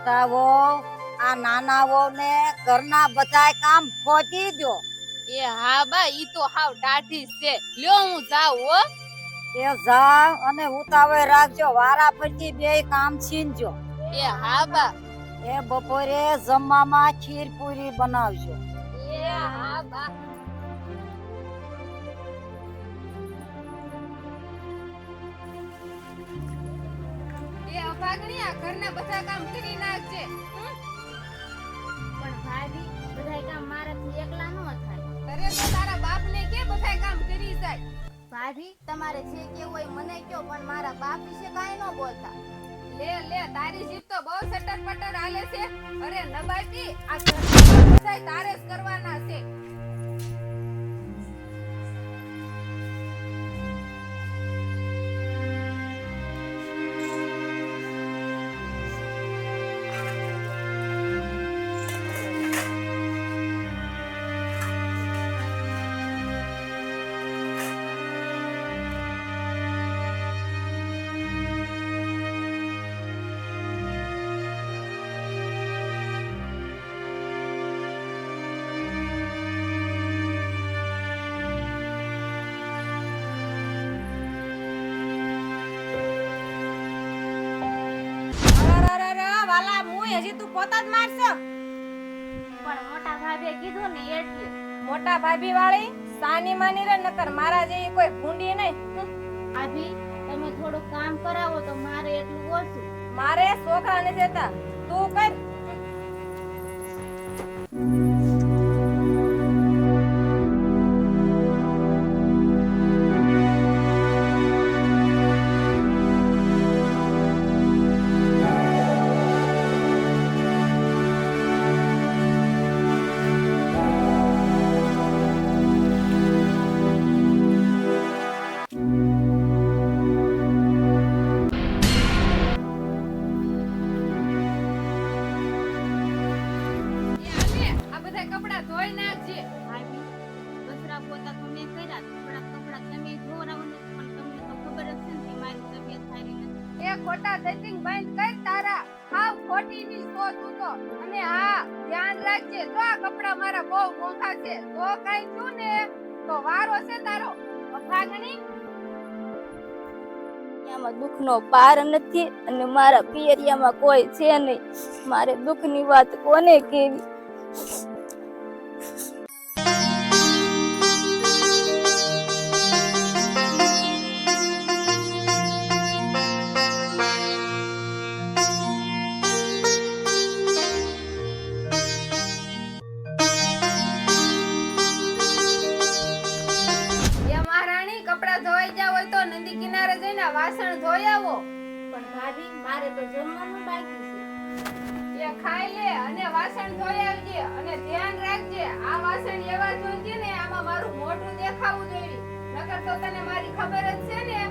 મોટા વહુ આ નાના વહુ ને ઘરના બધાય કામ ખોટી દો. એ હા બા ઈ તો હાવ ડાઢી છે. લ્યો હું જાઉં હો. એ જા અને ઉતાવળ રાખજો, વારા ફરતી બે કામ છીનજો. એ હા બા. એ બપોરે જમવામાં ખીર પૂરી બનાવજો. એ હા બા. એ અભાગણી આ ઘરના બધા કામ કરી નાખજે. પણ ભાભી બધાય કામ મારાથી એકલા ન થાય. અરે તો તારા બાપને કે બધાય કામ કરી જાય. ભાભી તમારે જે કેવું હોય મને કયો, પણ મારા બાપ વિશે કાંઈ ન બોલતા. લે તારી જીભ તો બહુ સટર પટર હાલે છે. અરે નબાટી આ ઘરના બધાય તારે જ કરવાના છે. વાલા મુય હજી તું પોતા જ મારશે. પણ મોટા ભાભીએ કીધું ને એટલે. મોટા ભાભી વાળી સાની માની રે, નકર મારા જેવી કોઈ ભૂંડી નહીં. ભાભી તમે થોડું કામ કરાવો તો મારે એટલું ઓછું. મારે છોકરા નથી દેતા, તું કર. કપડા ધોઈ નાખજે. ભાભી કચરા પોતા તો મેં કર્યા, થોડા કપડા તમે ધોરાવો ને, પણ તમને તો ખબર જ છે ને કે મારી તબિયત સારી નથી. એ ખોટા સેટિંગ બંધ કર તારા. હાવ ખોટી ની સો તું તો. અને હા ધ્યાન રાખજે, જો આ કપડા મારા બહુ મોંઘા છે, તો કઈ થયું ને તો વારો છે તારો. અભાગણી દુનિયામાં દુઃખનો પાર નથી અને મારા પિયરિયામાં કોઈ છે નહીં. મારે દુઃખની વાત કોને કેવી? કપડા ધોઈ ગયા હોય તો નદી કિનારે જઈને વાસણ ધોઈ આવો. પણ ભાભી મારે તો જમવાનું બાકી છે. એ ખાઈ લે અને વાસણ ધોઈ આવજે. અને ધ્યાન રાખજે, આ વાસણ એવા ધોજે ને આમાં મારું મોઢું દેખાવું જોઈએ, નકર તો તને મારી ખબર જ છે ને.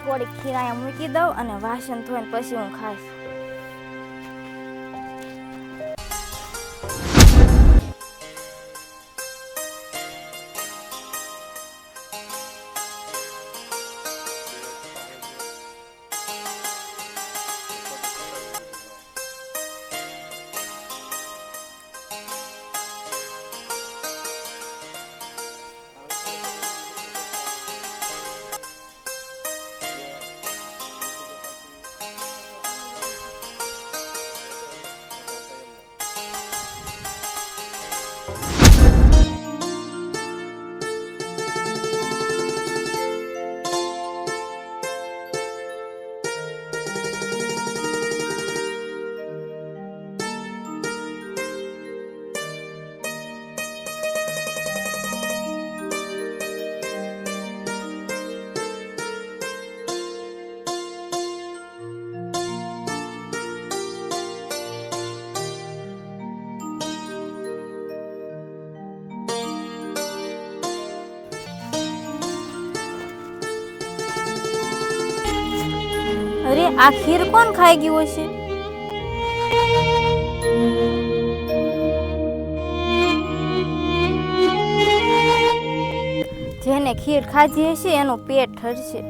થોડીક ખીર અહીંયા મૂકી દઉં અને વાસણ ધોઈને પછી હું ખાઈશ. અરે આ ખીર કોણ ખાઈ ગયું હશે? જેને ખીર ખાધી હશે એનું પેટ ઠરશે.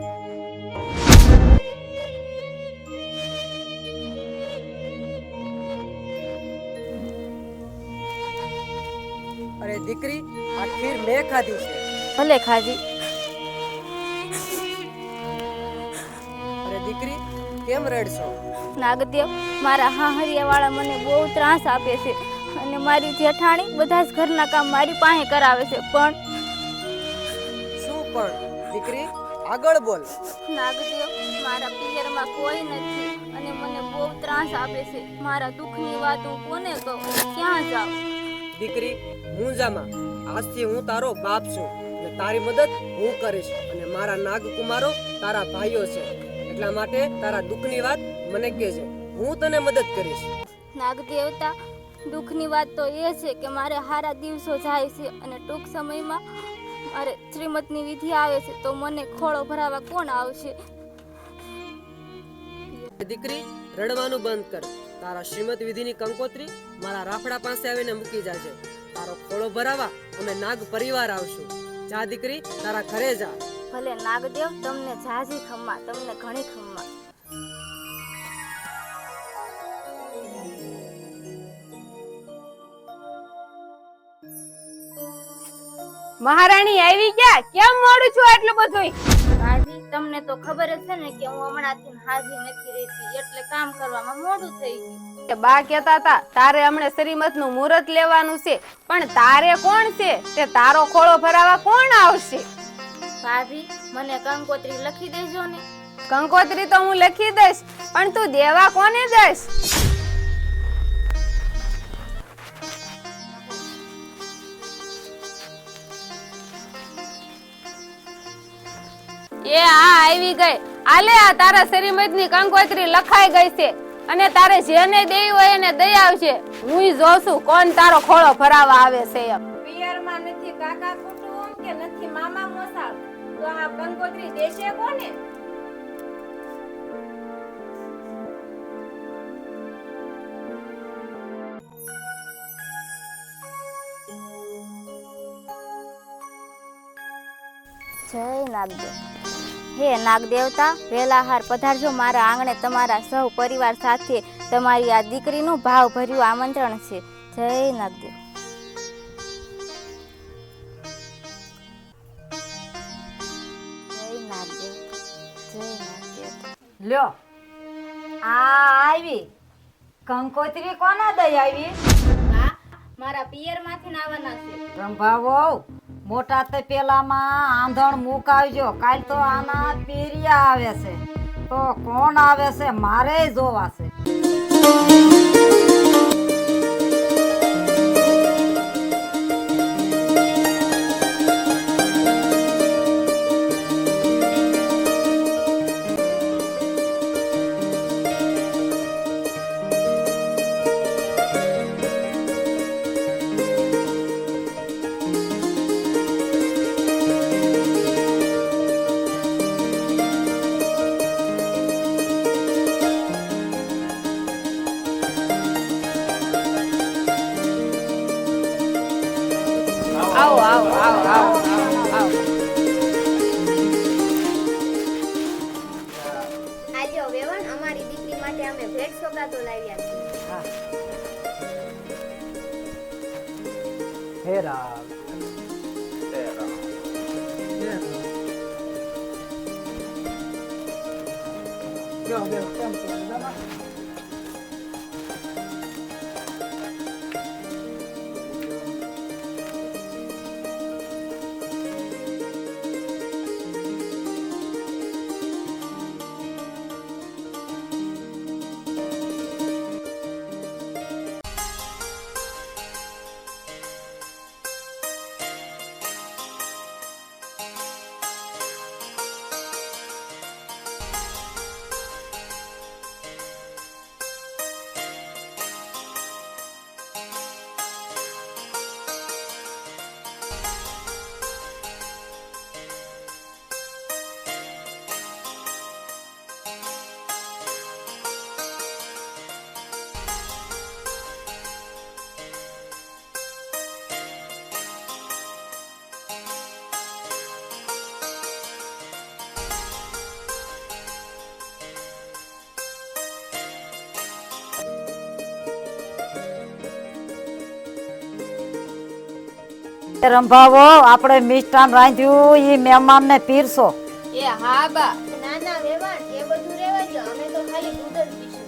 અરે દીકરી, આ ખીર મેં ખાધી છે. ભલે ખાધી. અરે દીકરી, કેમ રડશો? નાગદેવ, મારા હાહરિયા વાળા મને બહુ ત્રાસ આપે છે અને મારી જેઠાણી બધા જ ઘરના કામ મારી પાસે કરાવે છે. પણ શું પણ? દીકરી, આગળ બોલ. નાગદેવ, મારા પિયરમાં કોઈ નથી અને મને બહુ ત્રાસ આપે છે. મારા દુઃખની વાત હું કોને કહું? ક્યાં જાઉં? દીકરી, હું જામાં. આજથી હું તારો બાપ છું અને તારી મદદ હું કરીશ. અને મારા નાગકુમારો તારા ભાઈઓ છે, એટલા માટે તારા દુઃખની વાત મને કહેજે, હું તને મદદ કરીશ. નાગદેવતા, દુઃખની વાત તો એ છે કે મારે હારા દિવસો જાય છે અને ટૂંક સમયમાં મારે શ્રીમતની વિધિ આવે છે, તો મને ખોળો ભરાવા કોણ આવશે? દીકરી, રડવાનું બંધ કર. તારા શ્રીમત વિધિની કંકોત્રી મારા રાફડા પાસે આવીને મૂકી જાજે. તારો ખોળો ભરાવા અમે નાગ પરિવાર આવશું. જા દીકરી, તારા ઘરે જા. ભલે નાગદેવ, તમને જાજી ખમ્મા, તમને ઘણી ખમ્મા. મહારાણી આવી ગયા? કેમ મોડું છું આટલું બધું? હાજી, તમને તો ખબર જ છે ને કે હું હમણાંથી હાજી નથી રહેતી, એટલે કામ કરવામાં મોડું થઈ ગયું. બા કહેતા હતા તારે હમણે શ્રીમત નું મુહૂર્ત લેવાનું છે, પણ તારે કોણ છે? તે તારો ખોળો ભરાવા કોણ આવશે? ભાભી, મને કંકોત્રી લખી દેજો ને. કંકોત્રી તો હું લખી દઈશ, પણ તું દેવા કોને દઈશ? એ આ આવી ગઈ. આલે, આ તારા શ્રીમતની કંકોત્રી લખાઈ ગઈ છે અને તારે જેને દેવી હોય એને દઈ આવશે. હું જોઉં છું કોણ તારો ખોળો ભરાવા આવે છે એમ. પિયરમાં નથી કાકા કુટુંબ કે નથી મામા મોસાળ, તો આ કંકોત્રી દેશે કોને? જય નાગદેવ. હે નાગદેવતા, વેલાહાર પધારજો મારા આંગણે. તમારા સૌ પરિવાર સાથે તમારી આ દીકરીનું ભાવ ભર્યું આમંત્રણ છે. જય નાગદેવ. જય નાગદેવ, જય નાગદેવ. લ્યો, આ આવી કંકોત્રી કોના દઈ આવી? બા, મારા પિયરમાંથી આવવાના છે. રંભાવો, મોટા તે પેલામાં આંધણ મુકાવજો. કાલ તો આના પીરિયા આવે છે, તો કોણ આવે છે મારે જોવા છે. આવો આવો આવો આવો આવો. આજે વેવણ, અમારી દીકરી માટે અમે ભેટ સોગાદો લાવ્યા છે. હે રામ. રંભાવો આપણે મિષ્ટાન રાંધ્યું ઈ મહેમાનને પીરસો. એ હા બા. ના ના વેવાણ એ બધું રહેવા દો, અમે તો ખાલી દૂધ જ પીશું.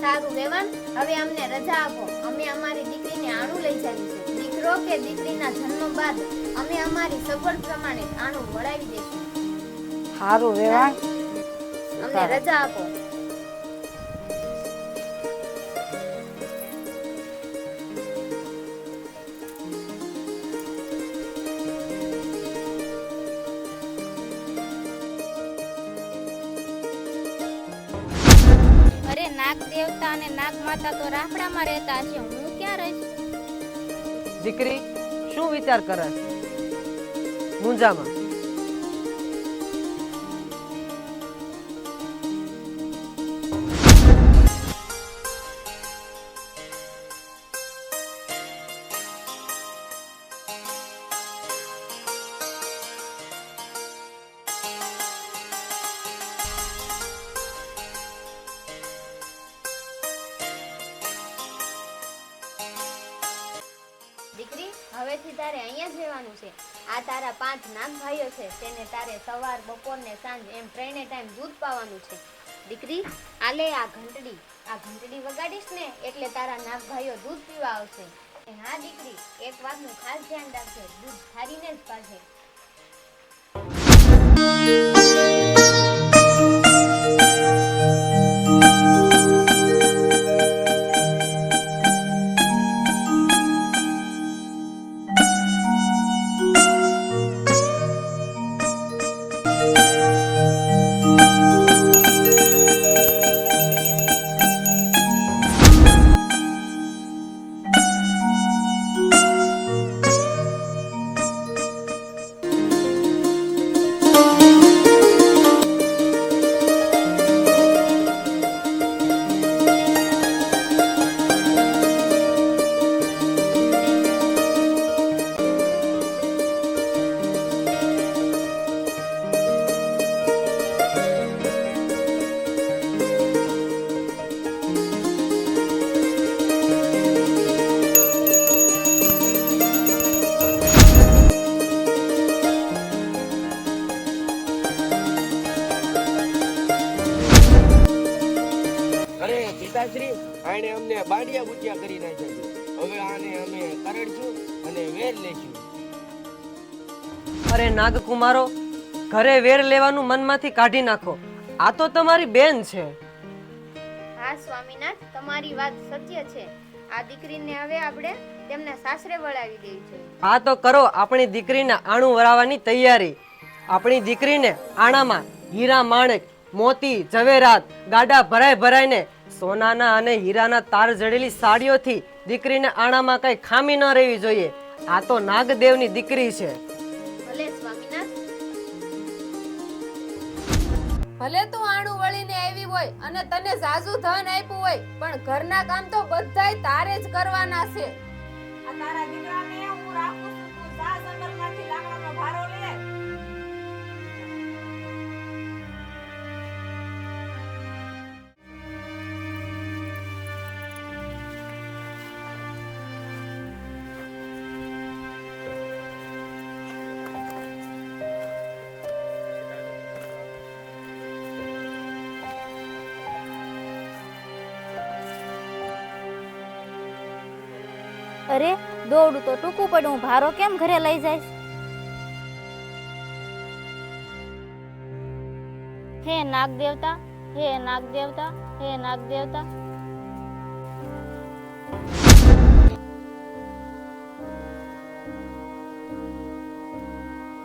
સારું વેવાણ, હવે અમને રજા આપો. અમે અમારી દીકરીને આણું લઈ જવી છે. દીકરો કે દીકરીના જન્મ બાદ અમે અમારી સગવડ પ્રમાણે આણું વળાવી દઈશું. સારું વેવાણ. અમને રજા આપો. અરે નાગ દેવતા અને નાગ માતા તો રાફડામાં રહેતા છે, હું ક્યાં રહીશ? દીકરી શું વિચાર કરે મુંજામાં? દીકરી, હવેથી તારે અહીંયા જ રહેવાનું છે. આ તારા 5 નાગ ભાઈઓ છે, તેને તારે સવાર બપોર ને સાંજ એમ 3 ટાઈમ દૂધ પાવાનું છે. દીકરી, આલે આ ઘંટડી વગાડીશ ને એટલે તારા નાગ ભાઈઓ દૂધ પીવા આવશે. હા દીકરી, એક વાતનું ખાસ ધ્યાન રાખજે, દૂધ ઠારીને જ પાજે. પિતાશ્રી, આને અમને બાડિયા બુટિયા કરી નાખ્યા છે. હવે આને અમે કરડશું અને વેર લેશું. અરે નાગકુમારો, ઘરે વેર લેવાનું મનમાંથી કાઢી નાખો. આ તો તમારી બેન છે. હા સ્વામીનાથ, તમારી વાત સત્ય છે. આ દીકરીને હવે આપણે તેમના સાસરે વળાવી દેવી છે. આ તો કરો આપણી દીકરીને આણું વરાવવાની તૈયારી. આપણી દીકરીને આણામાં હીરા માણેક, મોતી, ઝવેરાત, ગાડા ભરાય ભરાઈને સોનાના અને હીરાના તાર જડેલી સાડીઓથી દીકરીને આણામાં કઈ ખામી ન રહેવી જોઈએ. આ તો નાગદેવની દીકરી છે. ભલે સ્વામીનાથ. ભલે તું આણું વળીને આવી હોય અને તને જાજુ ધન આપ્યું હોય, પણ ઘરના કામ તો બધાય તારે જ કરવાના છે. આ તારા દીકરાને હું રાખું છું, તું જા જંગલમાંથી લાકડાનો ભારો લે. અરે દોડું તો ટૂંકું પડ્યું, ભારો કેમ ઘરે લઈ જાય? હે નાગ દેવતા, હે નાગ દેવતા, હે નાગ દેવતા.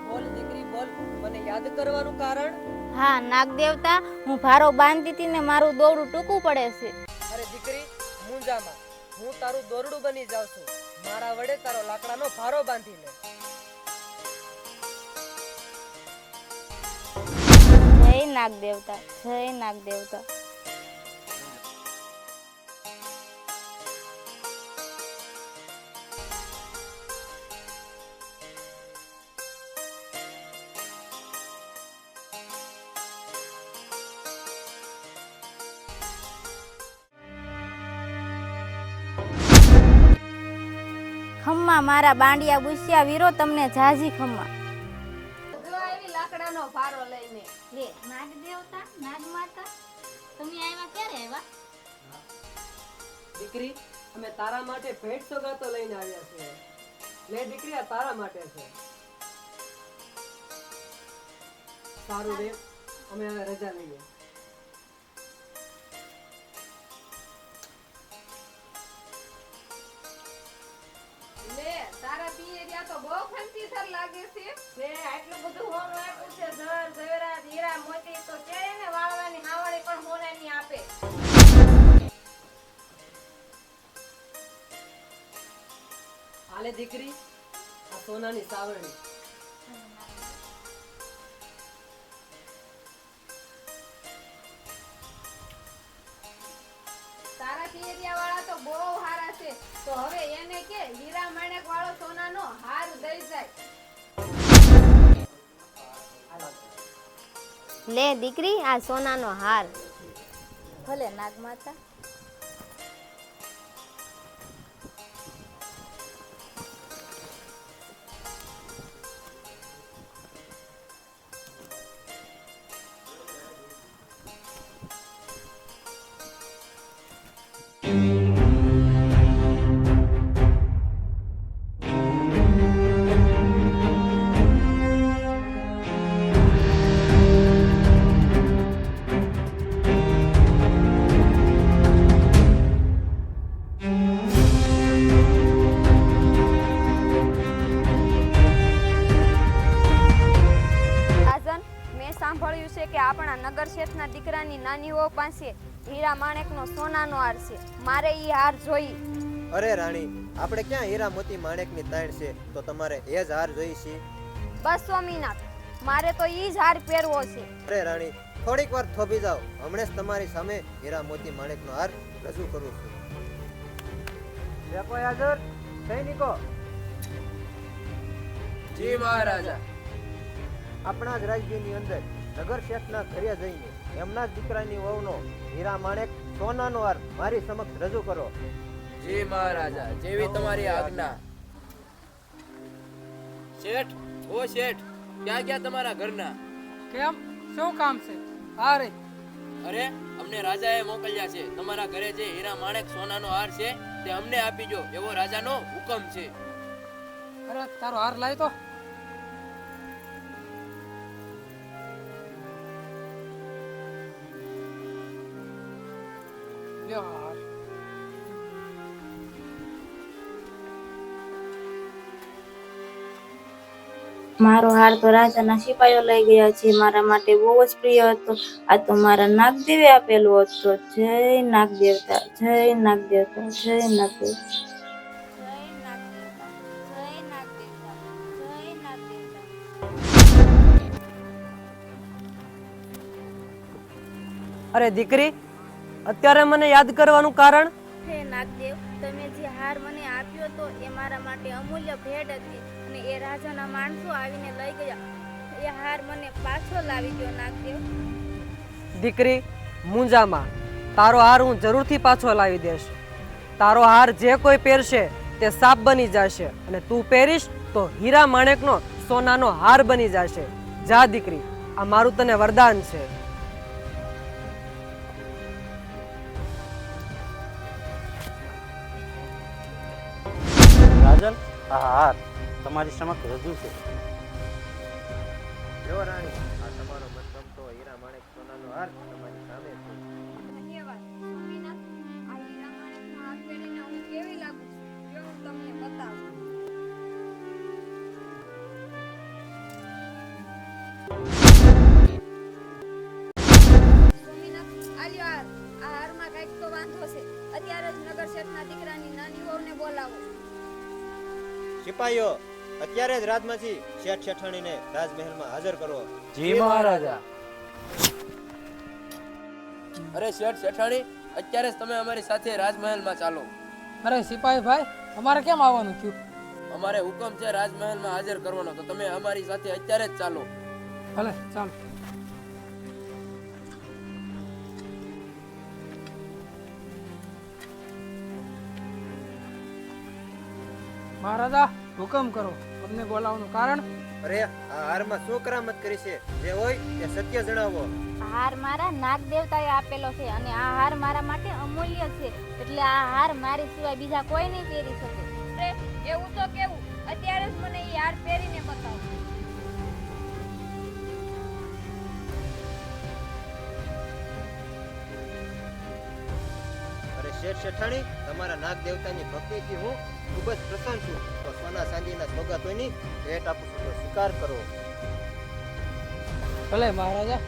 બોલ દીકરી બોલ, મને યાદ કરવાનું કારણ? હા નાગ દેવતા, હું ભારો બાંધતી હતી ને મારું દોરડું ટૂંકું પડે છે. અરે દીકરી મુંજામાં, હું તારું દોરડું બની જાઉં છું. મારા વડે તારો લાકડાનો ભારો બાંધી લે. જય નાગ દેવતા, જય નાગ દેવતા. ખમ્મા મારા બાંડિયા બુસ્યા વીરો, તમને જાજી ખમ્મા. જો આવી લાકડાનો ભારો લઈને. લે નાગ દેવતા, નાગ માતા, તમે આવ્યા ક્યારે આવ્યા? દીકરી અમે તારા માટે ભેટ સોગાતો લઈને આવ્યા છીએ. લે દીકરી, આ તારા માટે છે. સારું રે, અમે હવે રજા લઈએ. લે તારા પિયરિયા તો બહુ ફંસીસર લાગે છે. લે આટલું બધું હોનું આપ્યું છે, ધર ઝવેરાત હીરા મોતી, તો કે એને વાળવાની હાવડી પણ હોનાની આપે. આલે દીકરી, આ સોનાની સાવરણી. તારા પિયરિયા વાળા તો બહુ હારા છે. તો હવે એને કે હીરા માણેક વાળો સોનાનો હાર દઈ જાય. લે દીકરી, આ સોનાનો હાર. ભલે નાગ માતા. સાંભળ્યું છે કે આપણા નગર શેઠના દીકરાની નાની વહુ પાસે હીરા માણેકનો સોનાનો હાર છે. મારે ઈ હાર જોઈ. અરે રાણી, આપણે ક્યાં હીરા મોતી માણેકની તાણ છે, તો તમારે એ જ હાર જોઈ છે? બસ સ્વામીનાથ, મારે તો ઈ જ હાર પહેરવો છે. અરે રાણી, થોડીક વાર થોભી જાઓ, હમણાં જ તમારી સામે હીરા મોતી માણેકનો હાર રજૂ કરું છું. કોઈ હાજર સૈનિકો? જી મહારાજા. આપણા જ રાજ્યની અંદર નગર શેઠના ઘરે જઈને એમના જ દીકરાની વહુનો હીરા માણેક સોનાનો હાર મારી સમક્ષ રજૂ કરો. જી મહારાજા, જેવી તમારી આજ્ઞા. શેઠ, ઓ શેઠ, ક્યાં ગયા તમારા ઘરના? કેમ, શું કામ છે? અરે અરે, અમને રાજાએ મોકલ્યા છે. તમારા ઘરે જે હીરા માણેક સોનાનો હાર છે તે અમને આપી દો, એવો રાજાનો હુકમ છે. અરે તારો હાર લાય તો. લ્યો હાર. મારો હાર તો રાજાના સિપાહીઓ લઈ ગયા છે. મારા માટે બહુ જ પ્રિય હતો. આ તો મારા નાગદેવે આપેલો હતો. જય નાગ દેવતા, જય નાગ દેવતા, જય નાગ દેવતા. અરે દીકરી, અત્યારે મને યાદ કરવાનું કારણ? હે નાગદેવ, તમે જે હાર મને આપ્યો તો એ મારા માટે અમૂલ્ય ભેટ હતી અને એ રાજાના માણસો આવીને લઈ ગયા. એ હાર મને પાછો લાવી દો નાગદેવ. દીકરી મુંજામાં, તારો હાર હું જરૂરથી પાછો લાવી દઈશ. તારો હાર જે કોઈ પહેરશે તે સાપ બની જશે અને તું પહેરીશ તો હીરા માણેકનો સોનાનો હાર બની જશે. જા દીકરી, આ મારું તને વરદાન છે. રાજન, આ હાર તમારી સમક્ષ રજૂ છે. જો રાણી, આ તમારો મનગમતો હીરા માણેક સોનાનો હાર તમારી સામે છે. ધન્યવાદ સ્વામીનાથ. આ હીરા માણેકનો હાર પહેરીને હું કેવી લાગુ છું, જો હું તમને બતાવું. વાંધો છે. અત્યારે જ નગર શેઠના દીકરાની નાની વહુને બોલાવો. સિપાહીઓ, અત્યારે જ રાજમાંથી શેઠ શેઠાણીને રાજમહેલમાં હાજર કરો. જી મહારાજા. અરે શેઠ શેઠાણી, અત્યારે જ તમે અમારી સાથે રાજમહેલમાં ચાલો. અરે સિપાહી ભાઈ, અમારે કેમ આવવાનું થયું? અમારે હુકમ છે રાજમહેલમાં હાજર કરવાનો, તો તમે અમારી સાથે અત્યારે જ ચાલો. ભલે ચાલો. મહારાજા, હુકમ કરો. તમને બોલાવવાનું કારણ? અરે આ હારમાં શું કરામત કરી છે? જે હોય તે સત્ય જણાવો. હાર મારા નાગ દેવતાએ આપેલો છે અને આ હાર મારા માટે અમૂલ્ય છે, એટલે આ હાર મારી સિવાય બીજા કોઈ નહીં પહેરી શકે. અરે એવું તો કેવું, અત્યારે જ મને એ હાર પહેરીને બતાવો. અરે શેઠ શેઠાણી, તમારા નાગ દેવતાની ભક્તિથી હું ખૂબ જ પ્રસન્ન છું. તો સોના ચાંદીના સોગાતોની ભેટ આપું છું, તો સ્વીકાર કરો. ભલે મહારાજા.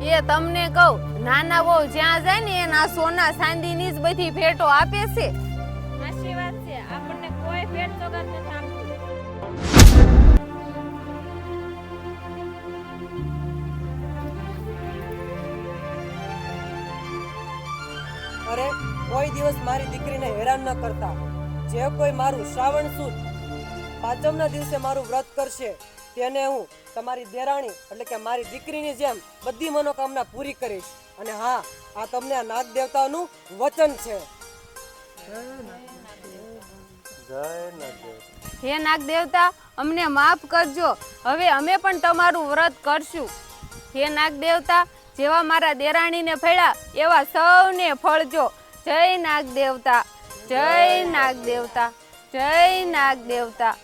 એ તમને કહું, નાના વહુ જ્યાં જાય ને એના સોના ચાંદીની જ બધી ભેટો આપે છે. સાચી વાત છે, આપણને કોઈ ભેટ સોગાદ નથી આપતું. અરે કોઈ દિવસ મારી દીકરીને હેરાન ન કરતા. જે કોઈ મારું શ્રાવણ સુદ પાંચમના દિવસે મારું વ્રત કરશે તેને હું તમારી દેરાણી એટલે કે મારી દીકરીની જેમ બધી મનોકામના પૂરી કરીશ. અને હા, આ તમને આ નાગ દેવતાનું વચન છે. જય નાગદેવ. હે નાગ દેવતા, અમને માફ કરજો. હવે અમે પણ તમારું વ્રત કરશું. હે નાગ દેવતા, જેવા મારા દેરાણીને ફળ્યા એવા સૌને ફળજો. જય નાગ દેવતા, જય નાગ દેવતા, જય નાગ દેવતા.